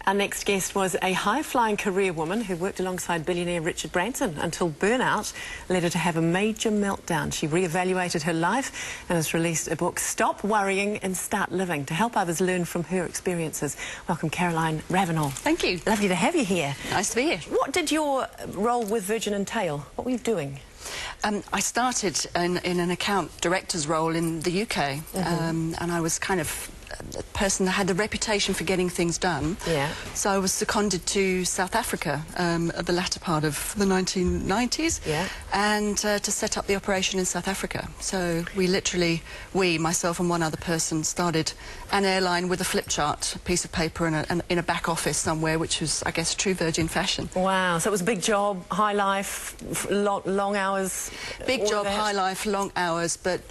Our next guest was a high-flying career woman who worked alongside billionaire Richard Branson until burnout led her to have a major meltdown. She re-evaluated her life and has released a book, Stop Worrying and Start Living, to help others learn from her experiences. Welcome, Caroline Ravenall. Thank you. Lovely to have you here. Nice to be here. What did your role with Virgin entail? What were you doing? I started in an account director's role in the UK, and I was kind of a person that had the reputation for getting things done. Yeah. So I was seconded to South Africa at the latter part of the 1990s, yeah, and to set up the operation in South Africa. So myself and one other person, started an airline with a flip chart, a piece of paper, and in a back office somewhere, which was, I guess, true Virgin fashion. Wow, so it was a big job, high life, long hours. Big job, high life, long hours, but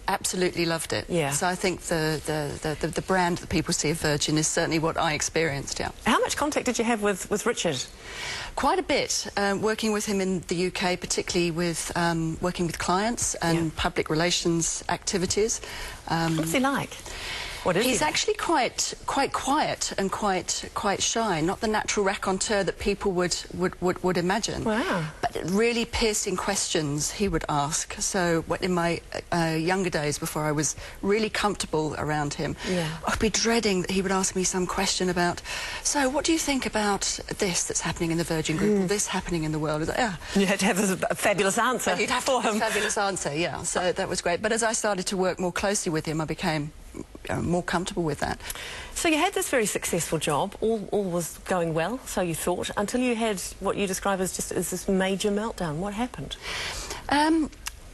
absolutely loved it. Yeah. So I think the brand that people see of Virgin is certainly what I experienced, yeah. How much contact did you have with Richard? Quite a bit, working with him in the UK, particularly with working with clients and public relations activities. What's he like? What is He's he? actually quite quiet and quite shy, not the natural raconteur that people would imagine. Wow. But really piercing questions he would ask. So in my younger days, before I was really comfortable around him, I'd be dreading that he would ask me some question about, so what do you think about this that's happening in the Virgin Group, or this happening in the world? I was like, yeah. You had to have a fabulous answer. You'd have to have a fabulous answer, yeah. So that was great. But as I started to work more closely with him, I became more comfortable with that. So you had this very successful job, all was going well, so you thought, until you had what you describe as this major meltdown. What happened?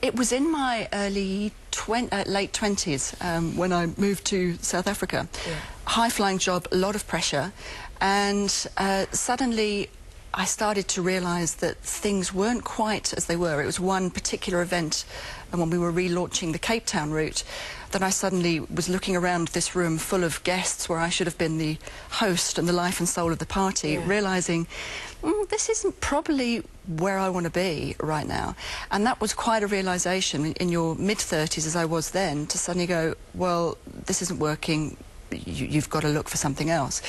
It was in my late 20s when I moved to South Africa. Yeah. High-flying job, a lot of pressure, and suddenly I started to realise that things weren't quite as they were. It was one particular event, and when we were relaunching the Cape Town route, that I suddenly was looking around this room full of guests where I should have been the host and the life and soul of the party, realising this isn't probably where I want to be right now. And that was quite a realisation in your mid-30s, as I was then, to suddenly go, well, this isn't working. You've got to look for something else.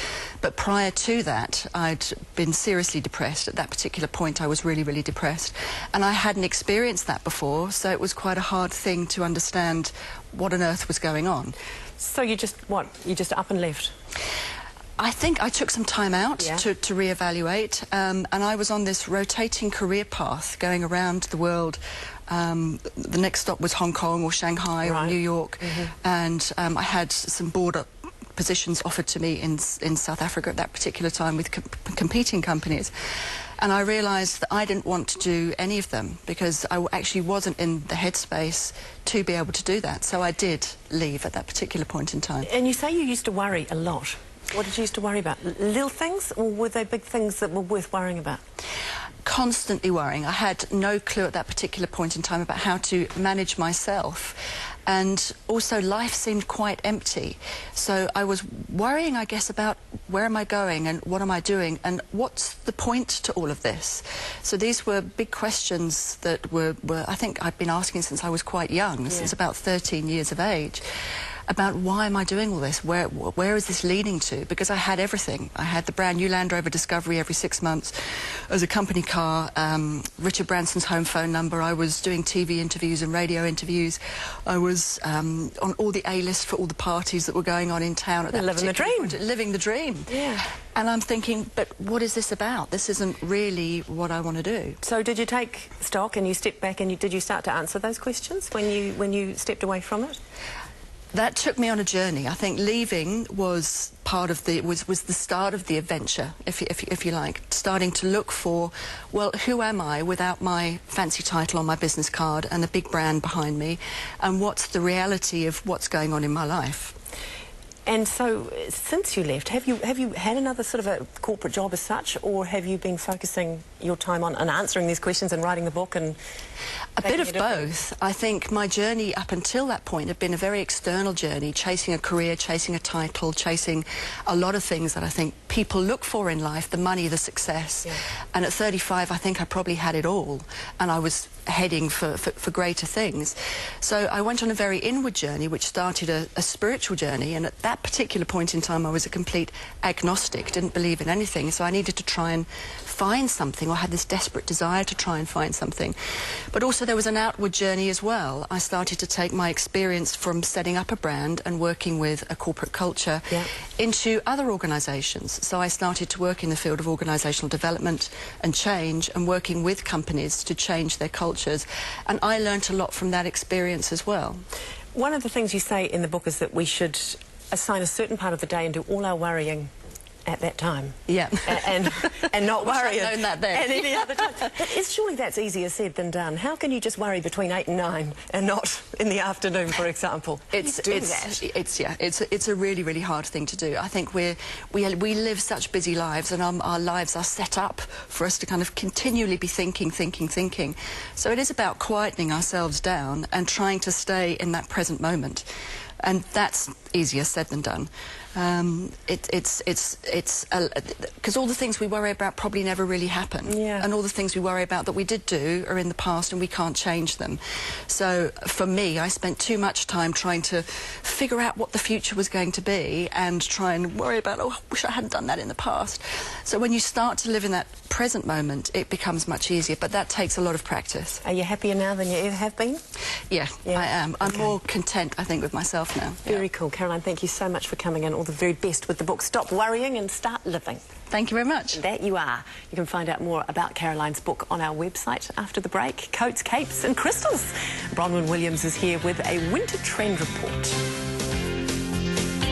But prior to that, I'd been seriously depressed. At that particular point, I was really, really depressed. And I hadn't experienced that before, so it was quite a hard thing to understand what on earth was going on. So you just, you just up and left? I think I took some time out to re-evaluate, and I was on this rotating career path going around the world. The next stop was Hong Kong or Shanghai or New York, and I had some board positions offered to me in South Africa at that particular time with competing companies. And I realised that I didn't want to do any of them because I actually wasn't in the headspace to be able to do that. So I did leave at that particular point in time. And you say you used to worry a lot. What did you used to worry about? Little things, or were they big things that were worth worrying about? Constantly worrying. I had no clue at that particular point in time about how to manage myself. And also life seemed quite empty. So I was worrying, I guess, about where am I going and what am I doing and what's the point to all of this? So these were big questions that were I think I'd been asking since I was quite young, since about 13 years of age. About why am I doing all this? Where is this leading to? Because I had everything. I had the brand new Land Rover Discovery every 6 months as a company car, Richard Branson's home phone number. I was doing TV interviews and radio interviews. I was on all the A-list for all the parties that were going on in town at that living the dream. Living the dream. Yeah. And I'm thinking, but what is this about? This isn't really what I want to do. So did you take stock and you stepped back and did you start to answer those questions when you stepped away from it? That took me on a journey. I think leaving was part of was the start of the adventure, if you like, starting to look for, well, who am I without my fancy title on my business card and a big brand behind me, and what's the reality of what's going on in my life? And so, since you left, have you had another sort of a corporate job as such, or have you been focusing your time on answering these questions and writing the book and... A bit of both. I think my journey up until that point had been a very external journey, chasing a career, chasing a title, chasing a lot of things that I think people look for in life, the money, the success. Yeah. And at 35, I think I probably had it all. And I was heading for greater things. So I went on a very inward journey, which started a spiritual journey, and at that particular point in time I was a complete agnostic, didn't believe in anything, so I needed to try and find something, or had this desperate desire to try and find something. But also there was an outward journey as well. I started to take my experience from setting up a brand and working with a corporate culture into other organisations. So I started to work in the field of organisational development and change, and working with companies to change their cultures, and I learnt a lot from that experience as well. One of the things you say in the book is that we should assign a certain part of the day and do all our worrying at that time. Yeah. And not worry at any other time. But surely that's easier said than done. How can you just worry between 8 and 9 and not in the afternoon, for example? It's a really, really hard thing to do. I think we live such busy lives, and our lives are set up for us to kind of continually be thinking. So it is about quietening ourselves down and trying to stay in that present moment. And that's easier said than done. Because all the things we worry about probably never really happen. Yeah. And all the things we worry about that we did do are in the past, and we can't change them. So for me, I spent too much time trying to figure out what the future was going to be, and try and worry about, oh, I wish I hadn't done that in the past. So when you start to live in that present moment, it becomes much easier, but that takes a lot of practice. Are you happier now than you ever have been? Yeah, I am. I'm more content, I think, with myself now. Very cool. Caroline, thank you so much for coming in. All the very best with the book Stop Worrying and Start Living. Thank you very much. That you are. You can find out more about Caroline's book on our website after the break. Coats, capes and crystals. Bronwyn Williams is here with a winter trend report.